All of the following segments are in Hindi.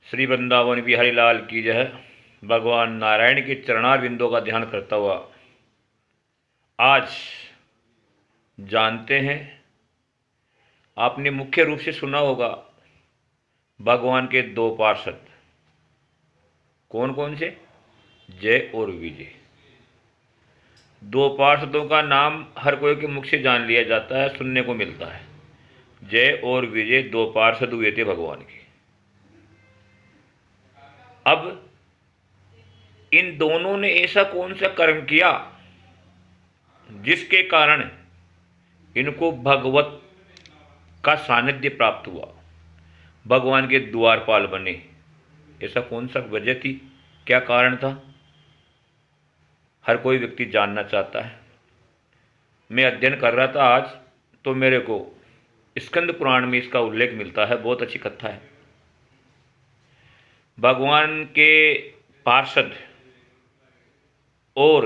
श्री वृंदावन बिहारी लाल की जय। भगवान नारायण के चरणार बिंदों का ध्यान करता हुआ आज जानते हैं, आपने मुख्य रूप से सुना होगा भगवान के दो पार्षद कौन कौन से, जय और विजय। दो पार्षदों का नाम हर कोई के मुख से जान लिया जाता है, सुनने को मिलता है। जय और विजय दो पार्षद हुए थे भगवान के। अब इन दोनों ने ऐसा कौन सा कर्म किया जिसके कारण इनको भगवत का सानिध्य प्राप्त हुआ, भगवान के द्वारपाल बने। ऐसा कौन सा वजह थी, क्या कारण था, हर कोई व्यक्ति जानना चाहता है। मैं अध्ययन कर रहा था आज, तो मेरे को स्कंद पुराण में इसका उल्लेख मिलता है। बहुत अच्छी कथा है। भगवान के पार्षद और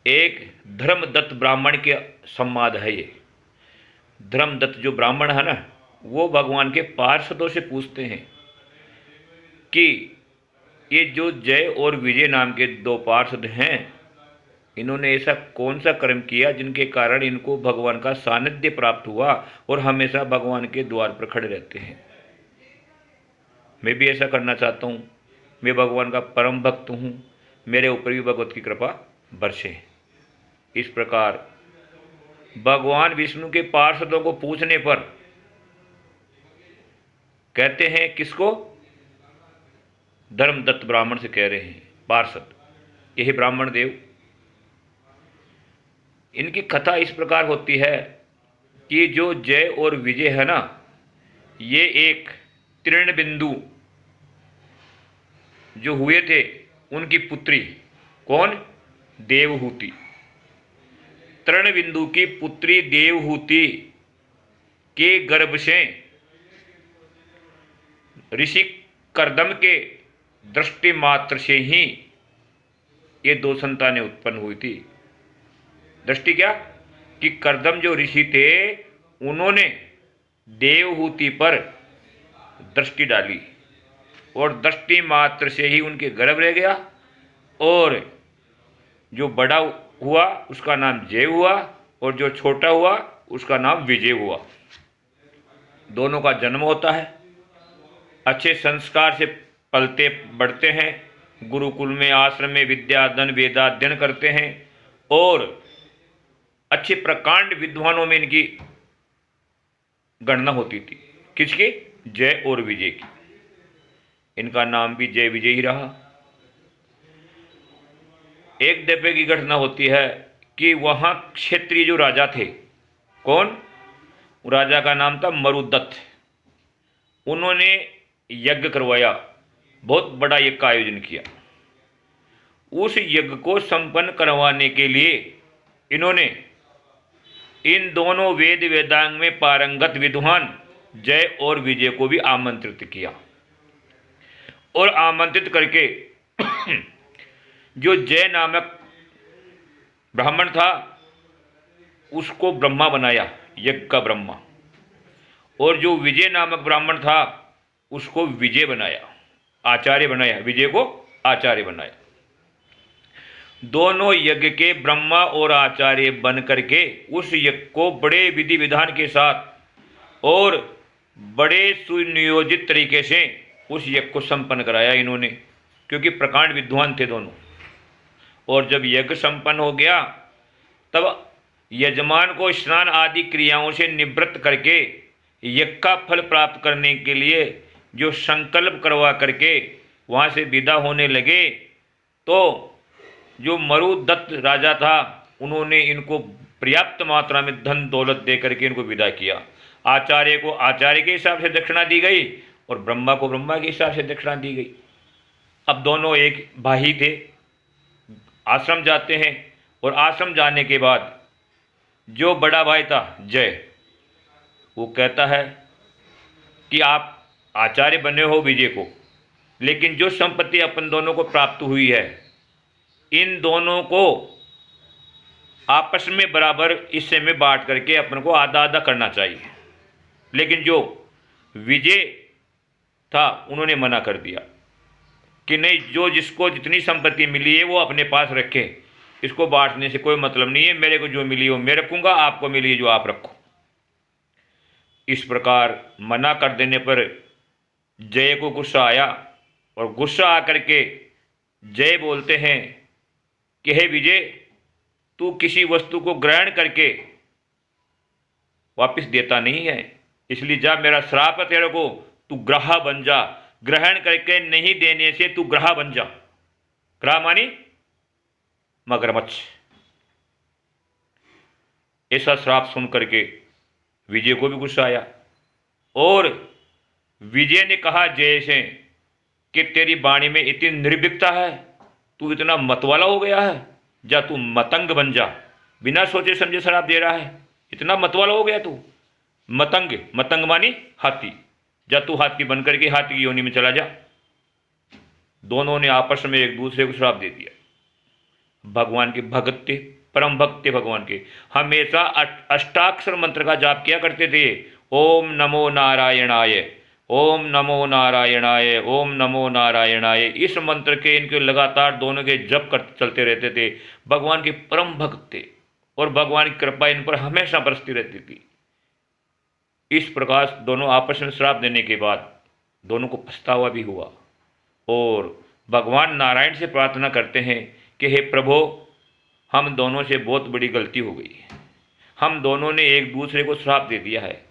एक धर्मदत्त ब्राह्मण के संवाद है। ये धर्मदत्त जो ब्राह्मण है ना, वो भगवान के पार्षदों से पूछते हैं कि ये जो जय और विजय नाम के दो पार्षद हैं, इन्होंने ऐसा कौन सा कर्म किया जिनके कारण इनको भगवान का सानिध्य प्राप्त हुआ और हमेशा भगवान के द्वार पर खड़े रहते हैं। मैं भी ऐसा करना चाहता हूँ। मैं भगवान का परम भक्त हूँ, मेरे ऊपर भी भगवत की कृपा बरसे। इस प्रकार भगवान विष्णु के पार्षदों को पूछने पर कहते हैं, किसको, धर्मदत्त ब्राह्मण से कह रहे हैं पार्षद, यही ब्राह्मण देव। इनकी कथा इस प्रकार होती है कि जो जय और विजय है ना, ये एक तीर्ण बिंदु जो हुए थे, उनकी पुत्री कौन, देवहूति। तृण बिंदु की पुत्री देवहूति के गर्भ से ऋषि कर्दम के दृष्टि मात्र से ही ये दो संतानें उत्पन्न हुई थी। दृष्टि क्या, कि कर्दम जो ऋषि थे उन्होंने देवहूति पर दृष्टि डाली और दृष्टि मात्र से ही उनके गर्भ रह गया, और जो बड़ा हुआ उसका नाम जय हुआ और जो छोटा हुआ उसका नाम विजय हुआ। दोनों का जन्म होता है, अच्छे संस्कार से पलते बढ़ते हैं, गुरुकुल में आश्रम में विद्या धन वेदाध्ययन करते हैं और अच्छे प्रकांड विद्वानों में इनकी गणना होती थी। किसकी, जय और विजय की। इनका नाम भी जय विजय ही रहा। एक दफे की घटना होती है कि वहां क्षेत्रीय जो राजा थे, कौन, राजा का नाम था मरुदत्त। उन्होंने यज्ञ करवाया, बहुत बड़ा यज्ञ का आयोजन किया। उस यज्ञ को संपन्न करवाने के लिए इन्होंने इन दोनों वेद वेदांग में पारंगत विद्वान जय और विजय को भी आमंत्रित किया, और आमंत्रित करके जो जय नामक ब्राह्मण था उसको ब्रह्मा बनाया, यज्ञ का ब्रह्मा, और जो विजय नामक ब्राह्मण था उसको विजय बनाया, आचार्य बनाया, विजय को आचार्य बनाया। दोनों यज्ञ के ब्रह्मा और आचार्य बन करके उस यज्ञ को बड़े विधि विधान के साथ और बड़े सुनियोजित तरीके से उस यज्ञ को संपन्न कराया इन्होंने, क्योंकि प्रकांड विद्वान थे दोनों। और जब यज्ञ संपन्न हो गया, तब यजमान को स्नान आदि क्रियाओं से निवृत्त करके यज्ञ का फल प्राप्त करने के लिए जो संकल्प करवा करके वहाँ से विदा होने लगे, तो जो मरुदत्त राजा था उन्होंने इनको पर्याप्त मात्रा में धन दौलत दे करके इनको विदा किया। आचार्य को आचार्य के हिसाब से दक्षिणा दी गई और ब्रह्मा को ब्रह्मा के हिसाब से दक्षिणा दी गई। अब दोनों एक भाई थे, आश्रम जाते हैं, और आश्रम जाने के बाद जो बड़ा भाई था जय, वो कहता है कि आप आचार्य बने हो विजय को, लेकिन जो संपत्ति अपन दोनों को प्राप्त हुई है, इन दोनों को आपस में बराबर हिस्से में बांट करके अपन को आधा आधा करना चाहिए। लेकिन जो विजय था उन्होंने मना कर दिया कि नहीं, जो जिसको जितनी संपत्ति मिली है वो अपने पास रखे, इसको बांटने से कोई मतलब नहीं है, मेरे को जो मिली वो मैं रखूंगा, आपको मिली जो आप रखो। इस प्रकार मना कर देने पर जय को गुस्सा आया और गुस्सा आकर के जय बोलते हैं कि हे विजय, तू किसी वस्तु को ग्रहण करके वापस देता नहीं है, इसलिए जा, मेरा श्राप है तेरे को, तू ग्रह बन जा, ग्रहण करके नहीं देने से तू ग्रह बन जा। ग्रह मानी मगरमच्छ। ऐसा श्राप सुन करके विजय को भी गुस्सा आया और विजय ने कहा जय से कि तेरी वाणी में इतनी निर्भीकता है, तू इतना मतवाला हो गया है, जा तू मतंग बन जा। बिना सोचे समझे श्राप दे रहा है, इतना मतवाला हो गया तू। मतंग, मतंग मानी हाथी, जा तू हाथी बन करके हाथी की योनि में चला जा। दोनों ने आपस में एक दूसरे को श्राप दे दिया। भगवान की भक्ति, परम भक्ति भगवान के, हमेशा अष्टाक्षर मंत्र का जाप किया करते थे। ओम नमो नारायणाय, ओम नमो नारायणाय, ओम नमो नारायणाय। इस मंत्र के इनके लगातार दोनों के जप कर चलते रहते थे। भगवान की परम भक्त थे और भगवान की कृपा इन पर हमेशा बरसती रहती थी। इस प्रकार दोनों आपस में श्राप देने के बाद दोनों को पछतावा भी हुआ और भगवान नारायण से प्रार्थना करते हैं कि हे प्रभु, हम दोनों से बहुत बड़ी गलती हो गई, हम दोनों ने एक दूसरे को श्राप दे दिया है।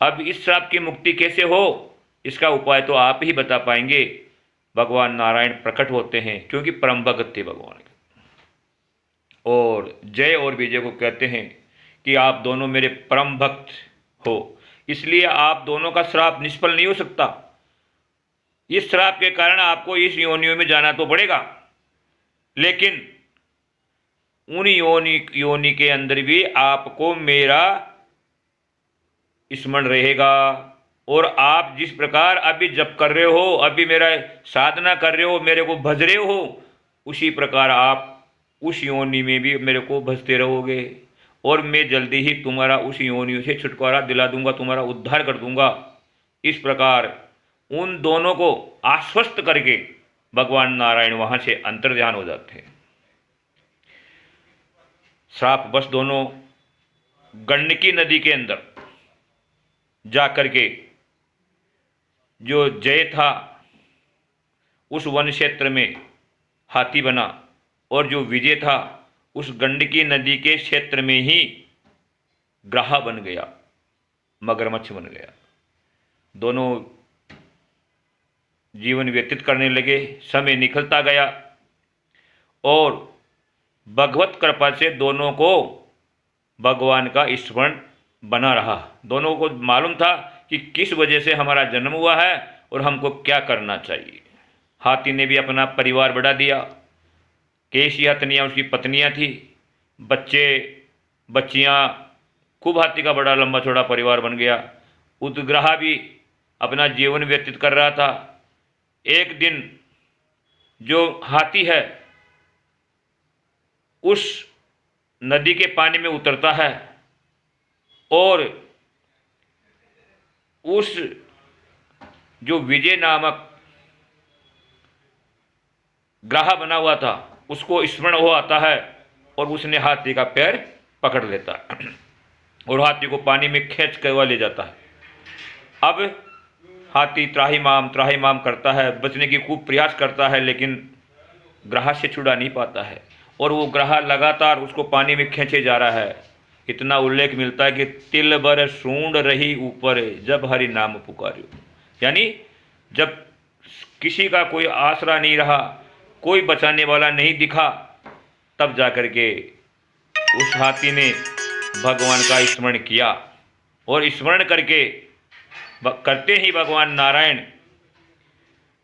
अब इस श्राप की मुक्ति कैसे हो, इसका उपाय तो आप ही बता पाएंगे। भगवान नारायण प्रकट होते हैं क्योंकि परम भक्त थे भगवान के, और जय और विजय को कहते हैं कि आप दोनों मेरे परम भक्त हो, इसलिए आप दोनों का श्राप निष्फल नहीं हो सकता। इस श्राप के कारण आपको इस योनियों में जाना तो पड़ेगा, लेकिन उन योनि के अंदर भी आपको मेरा स्मरण रहेगा और आप जिस प्रकार अभी जप कर रहे हो, अभी मेरा साधना कर रहे हो, मेरे को भज रहे हो, उसी प्रकार आप उस योनि में भी मेरे को भजते रहोगे और मैं जल्दी ही तुम्हारा उस योनि से छुटकारा दिला दूंगा, तुम्हारा उद्धार कर दूंगा। इस प्रकार उन दोनों को आश्वस्त करके भगवान नारायण वहां से अंतर्ध्यान हो जाते हैं। श्राप बस दोनों गंडकी नदी के अंदर जा करके जो जय था उस वन क्षेत्र में हाथी बना और जो विजय था उस गंडकी नदी के क्षेत्र में ही ग्रह बन गया, मगरमच्छ बन गया। दोनों जीवन व्यतीत करने लगे, समय निकलता गया और भगवत कृपा से दोनों को भगवान का स्मरण बना रहा। दोनों को मालूम था कि किस वजह से हमारा जन्म हुआ है और हमको क्या करना चाहिए। हाथी ने भी अपना परिवार बढ़ा दिया। केशी हथनियाँ उसकी पत्नियाँ थी, बच्चे बच्चियाँ, खूब हाथी का बड़ा लंबा चौड़ा परिवार बन गया। उद्ग्रह भी अपना जीवन व्यतीत कर रहा था। एक दिन जो हाथी है उस नदी के पानी में उतरता है और उस जो विजय नामक ग्रह बना हुआ था उसको स्मरण हो आता है और उसने हाथी का पैर पकड़ लेता है और हाथी को पानी में खींच कर ले जाता है। अब हाथी त्राहिमाम करता है, बचने की खूब प्रयास करता है, लेकिन ग्रह से छुड़ा नहीं पाता है और वो ग्रह लगातार उसको पानी में खींचे जा रहा है। इतना उल्लेख मिलता है कि तिल बर सूंड रही ऊपर जब हरि नाम पुकार्यो, यानी जब किसी का कोई आसरा नहीं रहा, कोई बचाने वाला नहीं दिखा, तब जाकर के उस हाथी ने भगवान का स्मरण किया और स्मरण करते ही भगवान नारायण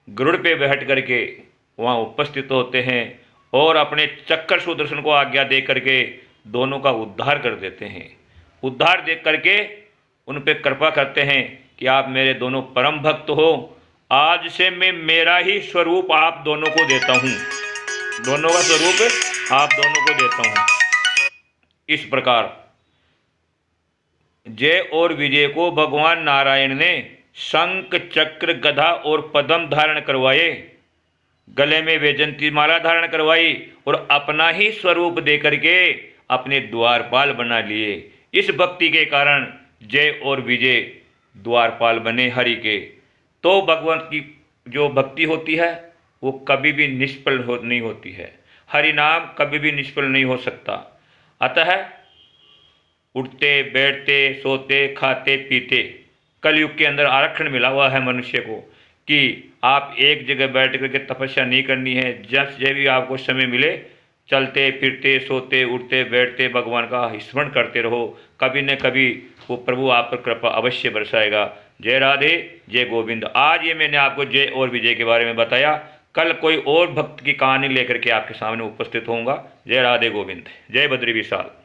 गरुड़ पे बैठ करके वहाँ उपस्थित होते हैं और अपने चक्कर सुदर्शन को आज्ञा दे करके दोनों का उद्धार कर देते हैं। उद्धार देख करके उन पे कृपा करते हैं कि आप मेरे दोनों परम भक्त हो, आज से मैं मेरा ही स्वरूप आप दोनों को देता हूँ, दोनों का स्वरूप आप दोनों को देता हूँ। इस प्रकार जय और विजय को भगवान नारायण ने शंख चक्र गदा और पद्म धारण करवाए, गले में वैजंती माला धारण करवाई और अपना ही स्वरूप दे करके अपने द्वारपाल बना लिए। इस भक्ति के कारण जय और विजय द्वारपाल बने हरि के। तो भगवान की जो भक्ति होती है वो कभी भी निष्फल नहीं होती है। हरि नाम कभी भी निष्फल नहीं हो सकता। अतः उठते बैठते सोते खाते पीते, कलयुग के अंदर आरक्षण मिला हुआ है मनुष्य को कि आप एक जगह बैठ करके तपस्या नहीं करनी है। जब भी आपको समय मिले चलते फिरते सोते उठते बैठते भगवान का स्मरण करते रहो। कभी न कभी वो प्रभु आप पर कृपा अवश्य बरसाएगा। जय राधे जय गोविंद। आज ये मैंने आपको जय और विजय के बारे में बताया। कल कोई और भक्त की कहानी लेकर के आपके सामने उपस्थित होऊंगा। जय राधे गोविंद। जय बद्री विशाल।